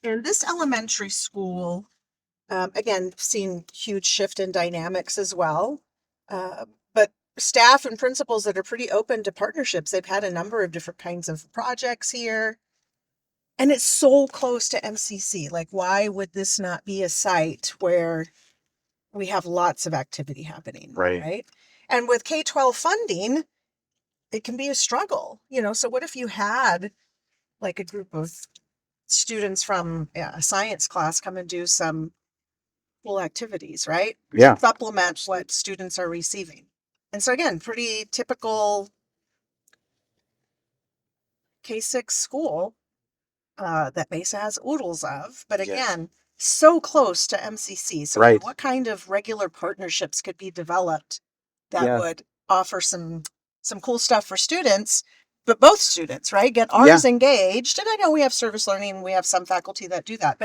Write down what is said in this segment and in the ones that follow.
And this elementary school, again, seen huge shift in dynamics as well. But staff and principals that are pretty open to partnerships. They've had a number of different kinds of projects here. And it's so close to MCC. Like, why would this not be a site where we have lots of activity happening, Right. right? And with K-12 funding, it can be a struggle, So what if you had like a group of students from a science class come and do some cool activities, right? Yeah. Supplement what students are receiving. And so again, pretty typical K-6 school that Mesa has oodles of, but Yes. again, so close to MCC. So Right. what kind of regular partnerships could be developed that Yeah. would offer some cool stuff for students, but both students, right? Get Yeah. ours engaged. And I know we have service learning, we have some faculty that do that.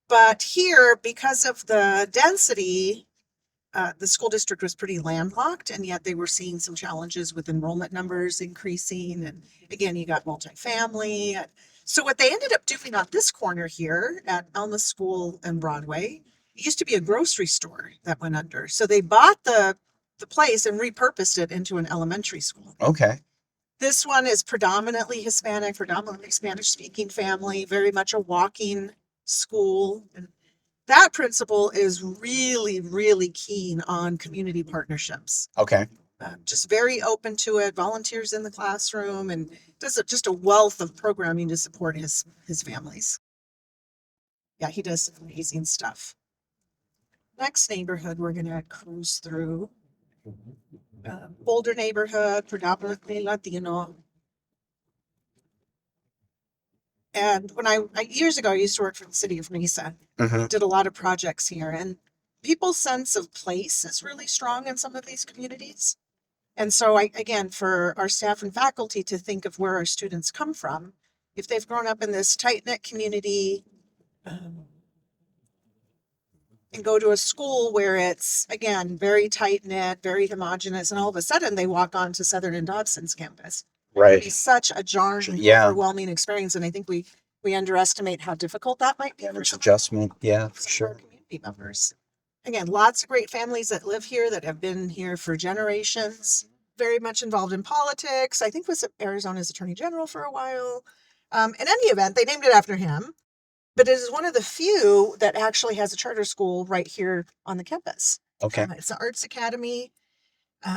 But here, because of the density, the school district was pretty landlocked, and yet they were seeing some challenges with enrollment numbers increasing. And again, you got multifamily. So what they ended up doing on this corner here at Alma School and Broadway, it used to be a grocery store that went under. So they bought the place and repurposed it into an elementary school. Okay. This one is predominantly Hispanic, predominantly Spanish speaking family, very much a walking school. And that principal is really, really keen on community partnerships. Okay. Just very open to it, volunteers in the classroom, and does just a wealth of programming to support his families. Yeah, he does some amazing stuff. Next neighborhood we're going to cruise through. Boulder neighborhood, predominantly Latino. And when I years ago, I used to work for the city of Mesa. Mm-hmm. Did a lot of projects here, and people's sense of place is really strong in some of these communities. And so again, for our staff and faculty to think of where our students come from, if they've grown up in this tight-knit community, and go to a school where it's, again, very tight-knit, very homogenous, and all of a sudden they walk onto Southern and Dobson's campus. It can be Right. such a jarring, Yeah. overwhelming experience. And I think we underestimate how difficult that might be for Average some adjustment. Yeah, for of our sure. community members. Again, lots of great families that live here that have been here for generations, very much involved in politics. I think was Arizona's attorney general for a while. In any event, they named it after him, but it is one of the few that actually has a charter school right here on the campus. Okay. It's the Arts Academy.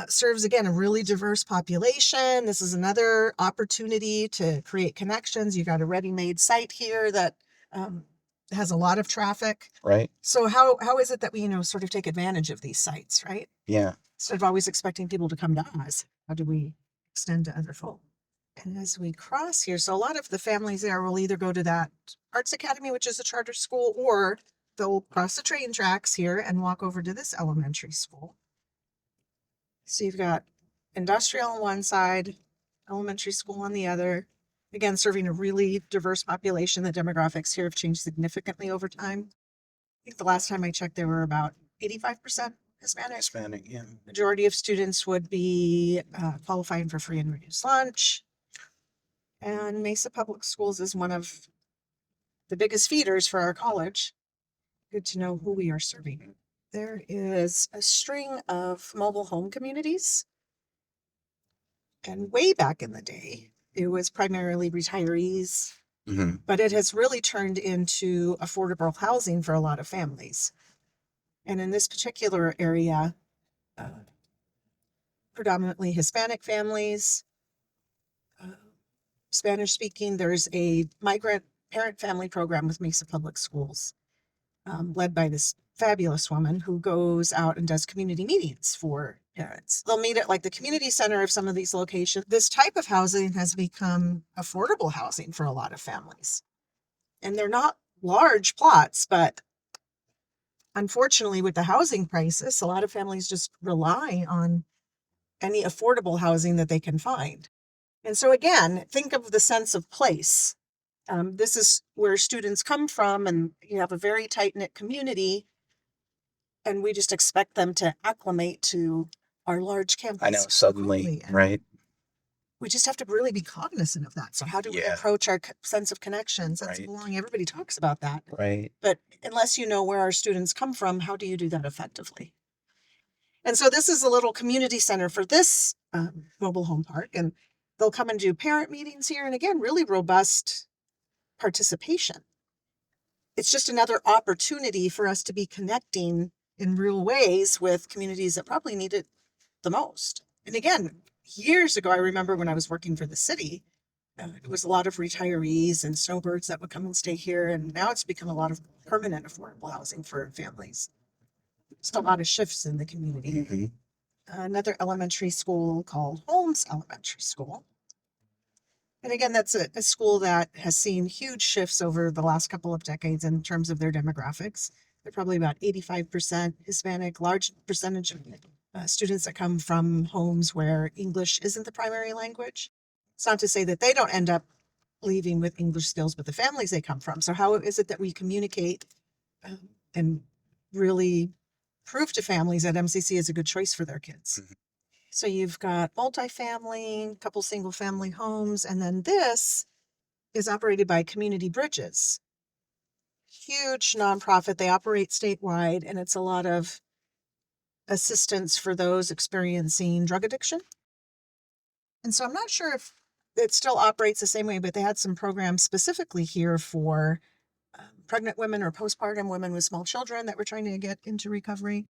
Serves again a really diverse population. This is another opportunity to create connections. You got a ready-made site here that has a lot of traffic. Right. So how is it that we sort of take advantage of these sites, right? Yeah. Instead of always expecting people to come to us, how do we extend to other folk? And as we cross here, so a lot of the families there will either go to that Arts Academy, which is a charter school, or they'll cross the train tracks here and walk over to this elementary school. So you've got industrial on one side, elementary school on the other. Again, serving a really diverse population. The demographics here have changed significantly over time. I think the last time I checked, there were about 85% Hispanic. Hispanic. Yeah. Majority of students would be qualifying for free and reduced lunch. And Mesa Public Schools is one of the biggest feeders for our college. Good to know who we are serving. There is a string of mobile home communities. And way back in the day, it was primarily retirees, Mm-hmm. but it has really turned into affordable housing for a lot of families. And in this particular area, predominantly Hispanic families, Spanish speaking, there's a migrant parent family program with Mesa Public Schools, led by this fabulous woman who goes out and does community meetings for parents. They'll meet at like the community center of some of these locations. This type of housing has become affordable housing for a lot of families. And they're not large plots, but unfortunately with the housing crisis, a lot of families just rely on any affordable housing that they can find. And so again, think of the sense of place. This is where students come from, and you have a very tight-knit community, and we just expect them to acclimate to our large campus. I know, suddenly, quickly. right? we just have to really be cognizant of that. So how do we approach our sense of connection, sense of belonging? Everybody talks about that. Right. But unless you know where our students come from, how do you do that effectively? And so this is a little community center for this mobile home park. And they'll come and do parent meetings here. And again, really robust participation. It's just another opportunity for us to be connecting in real ways with communities that probably need it the most. And again, years ago, I remember when I was working for the city, it was a lot of retirees and snowbirds that would come and stay here. And now it's become a lot of permanent affordable housing for families. Just a lot of shifts in the community. Mm-hmm. Another elementary school called Holmes Elementary School. And again, that's a school that has seen huge shifts over the last couple of decades in terms of their demographics. They're probably about 85% Hispanic, large percentage of students that come from homes where English isn't the primary language. It's not to say that they don't end up leaving with English skills, but the families they come from. So how is it that we communicate and really prove to families that MCC is a good choice for their kids? Mm-hmm. So you've got multifamily, a couple single family homes, and then this is operated by Community Bridges. Huge nonprofit. They operate statewide, and it's a lot of assistance for those experiencing drug addiction. And so I'm not sure if it still operates the same way, but they had some programs specifically here for pregnant women or postpartum women with small children that were trying to get into recovery.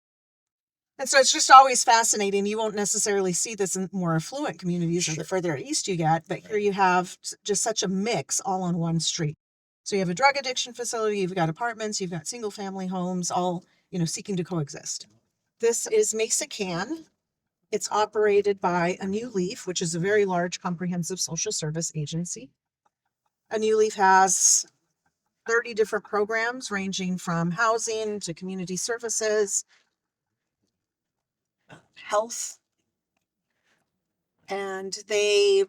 And so it's just always fascinating. You won't necessarily see this in more affluent communities or the further east you get, but here you have just such a mix all on one street. So you have a drug addiction facility, you've got apartments, you've got single family homes, all, seeking to coexist. This is Mesa Can. It's operated by A New Leaf, which is a very large comprehensive social service agency. A New Leaf has 30 different programs ranging from housing to community services, health. And they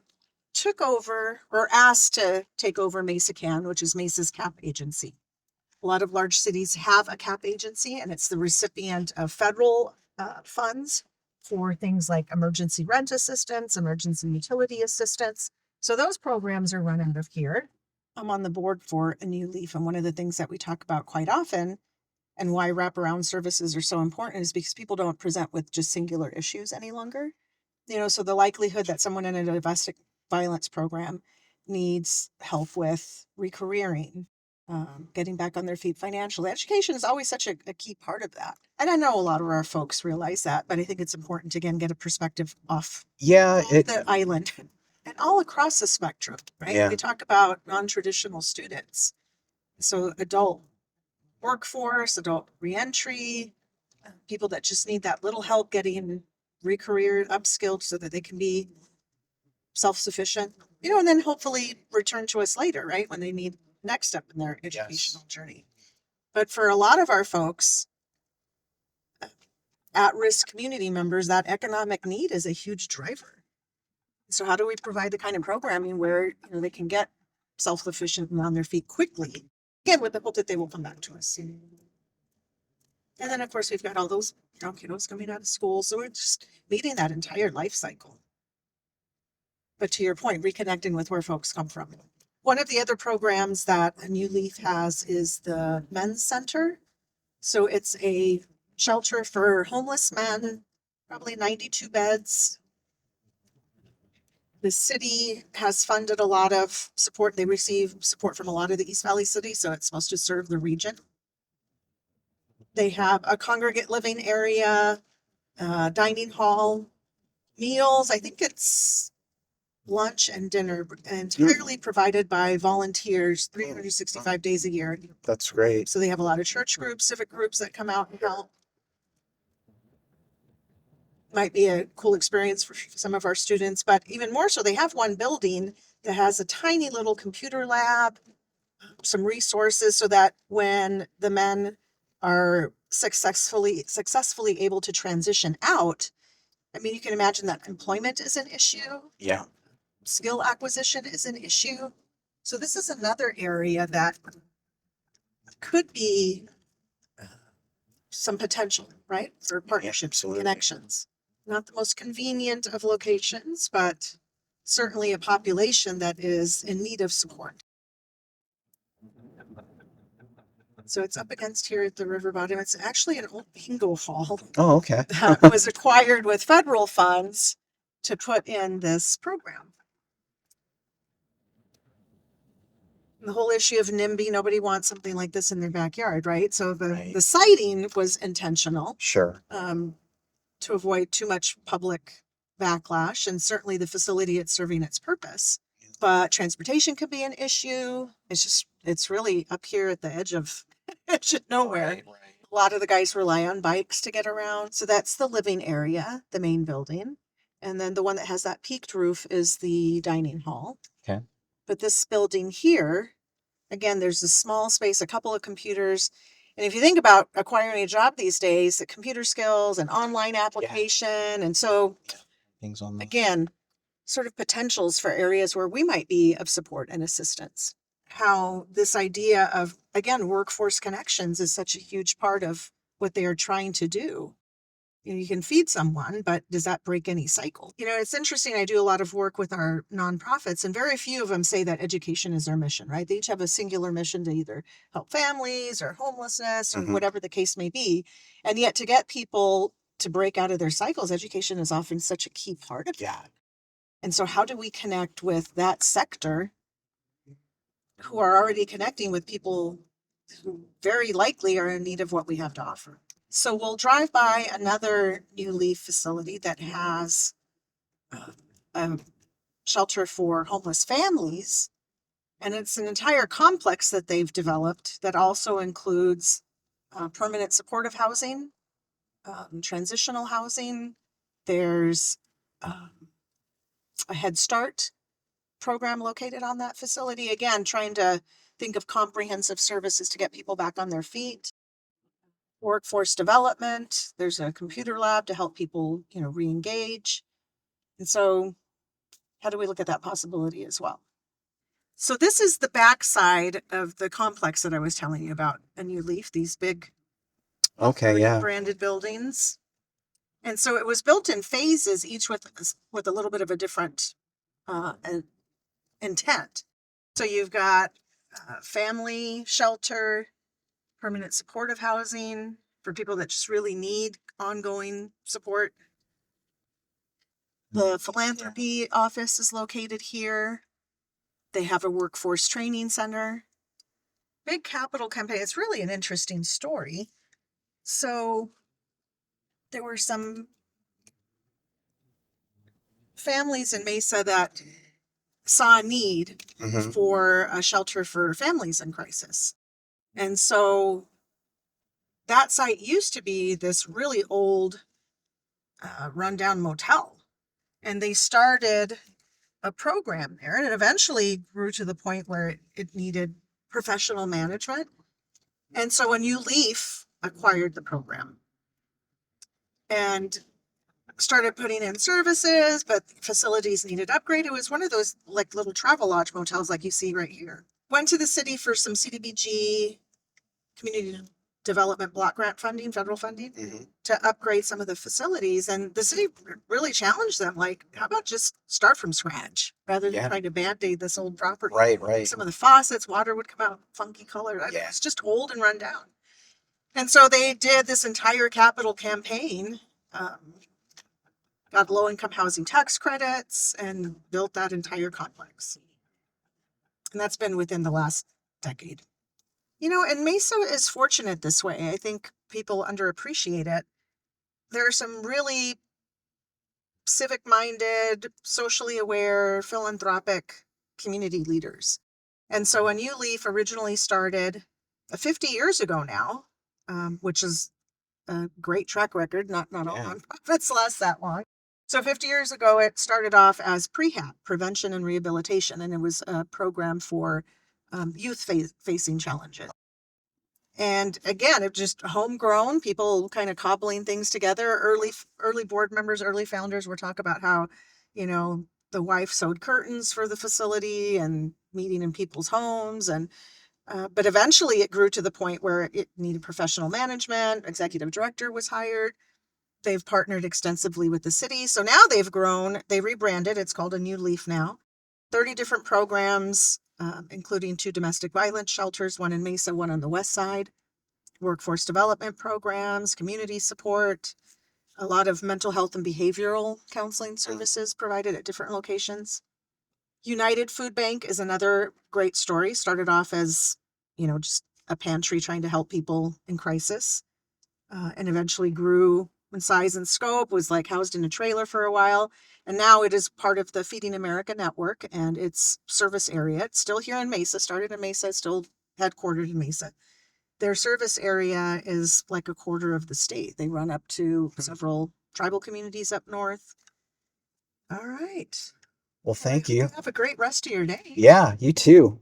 took over or asked to take over Mesa Can, which is Mesa's CAP agency. A lot of large cities have a CAP agency, and it's the recipient of federal funds for things like emergency rent assistance, emergency utility assistance. So those programs are run out of here. I'm on the board for A New Leaf, and one of the things that we talk about quite often and why wraparound services are so important is because people don't present with just singular issues any longer. So the likelihood that someone in a domestic violence program needs help with recareering, getting back on their feet financially. Education is always such a key part of that. And I know a lot of our folks realize that, but I think it's important to, again, get a perspective off the island and all across the spectrum, right? Yeah. We talk about non-traditional students. So adult workforce, adult reentry, people that just need that little help getting recareered, upskilled so that they can be self-sufficient, and then hopefully return to us later, right? When they need next step in their educational journey. But for a lot of our folks, at-risk community members, that economic need is a huge driver. So how do we provide the kind of programming where they can get self-sufficient and on their feet quickly, again, with the hope that they will come back to us? And then, of course, we've got all those young kiddos coming out of school. So we're just meeting that entire life cycle. But to your point, reconnecting with where folks come from. One of the other programs that A New Leaf has is the Men's Center. So it's a shelter for homeless men, probably 92 beds. The city has funded a lot of support. They receive support from a lot of the East Valley cities, so it's supposed to serve the region. They have a congregate living area, dining hall, meals. I think it's lunch and dinner entirely provided by volunteers 365 days a year. That's great. So they have a lot of church groups, civic groups that come out and help. Might be a cool experience for some of our students, but even more so, they have one building that has a tiny little computer lab, some resources so that when the men are successfully able to transition out, I mean, you can imagine that employment is an issue. Yeah. Skill acquisition is an issue. So this is another area that could be some potential, right? For partnerships and connections. Not the most convenient of locations, but certainly a population that is in need of support. So it's up against here at the river bottom. It's actually an old bingo hall Oh, okay. that was acquired with federal funds to put in this program. The whole issue of NIMBY, nobody wants something like this in their backyard, right? So the siting was intentional. Sure. To avoid too much public backlash, and certainly the facility it's serving its purpose. But transportation could be an issue. It's really up here at the edge of nowhere. Right. A lot of the guys rely on bikes to get around. So that's the living area, the main building. And then the one that has that peaked roof is the dining hall. Okay. But this building here, again, there's a small space, a couple of computers. And if you think about acquiring a job these days, the computer skills and online application. And so, Things on again, sort of potentials for areas where we might be of support and assistance. How this idea of, again, workforce connections is such a huge part of what they are trying to do. You can feed someone, but does that break any cycle? It's interesting. I do a lot of work with our nonprofits, and very few of them say that education is their mission, right? They each have a singular mission to either help families or homelessness or whatever the case may be. And yet to get people to break out of their cycles, education is often such a key part of that. And so how do we connect with that sector who are already connecting with people who very likely are in need of what we have to offer? So we'll drive by another New Leaf facility that has a shelter for homeless families. And it's an entire complex that they've developed that also includes permanent supportive housing, transitional housing. There's a Head Start program located on that facility. Again, trying to think of comprehensive services to get people back on their feet. Workforce development. There's a computer lab to help people, re-engage. And so how do we look at that possibility as well? So this is the backside of the complex that I was telling you about, a New Leaf, these big branded buildings. And so it was built in phases, each with a little bit of a different intent. So you've got family shelter, permanent supportive housing for people that just really need ongoing support. The philanthropy office is located here. They have a workforce training center. Big capital campaign. It's really an interesting story. So there were some families in Mesa that saw a need for a shelter for families in crisis. And so that site used to be this really old, rundown motel. And they started a program there, and it eventually grew to the point where it needed professional management. And so a New Leaf acquired the program and started putting in services, but facilities needed upgrade. It was one of those like little travel lodge motels like you see right here. Went to the city for some CDBG, community development block grant funding, federal funding, to upgrade some of the facilities. And the city really challenged them, like, how about just start from scratch rather than trying to band-aid this old property? Right. Some of the faucets, water would come out funky color. It's just old and run down. And so they did this entire capital campaign, got low-income housing tax credits, and built that entire complex. And that's been within the last decade. And Mesa is fortunate this way. I think people underappreciate it. There are some really civic-minded, socially aware, philanthropic community leaders. And so a New Leaf originally started 50 years ago now, which is a great track record. Not all nonprofits last that long. So 50 years ago, it started off as prehab, prevention and rehabilitation, and it was a program for youth facing challenges. And again, it just homegrown, people kind of cobbling things together. Early board members, early founders were talk about how, the wife sewed curtains for the facility and meeting in people's homes. And but eventually it grew to the point where it needed professional management. Executive director was hired. they've partnered extensively with the city. So now they've grown, they rebranded. It's called A New Leaf now. 30 different programs, including 2 domestic violence shelters, one in Mesa, one on the west side, workforce development programs, community support, a lot of mental health and behavioral counseling services provided at different locations. United Food Bank is another great story. Started off as, just a pantry trying to help people in crisis, and eventually grew in size and scope, was like housed in a trailer for a while. And now it is part of the Feeding America network and its service area. It's still here in Mesa, started in Mesa, still headquartered in Mesa. Their service area is like a quarter of the state. They run up to several tribal communities up north. All right. Well, thank you. Have a great rest of your day. Yeah, you too.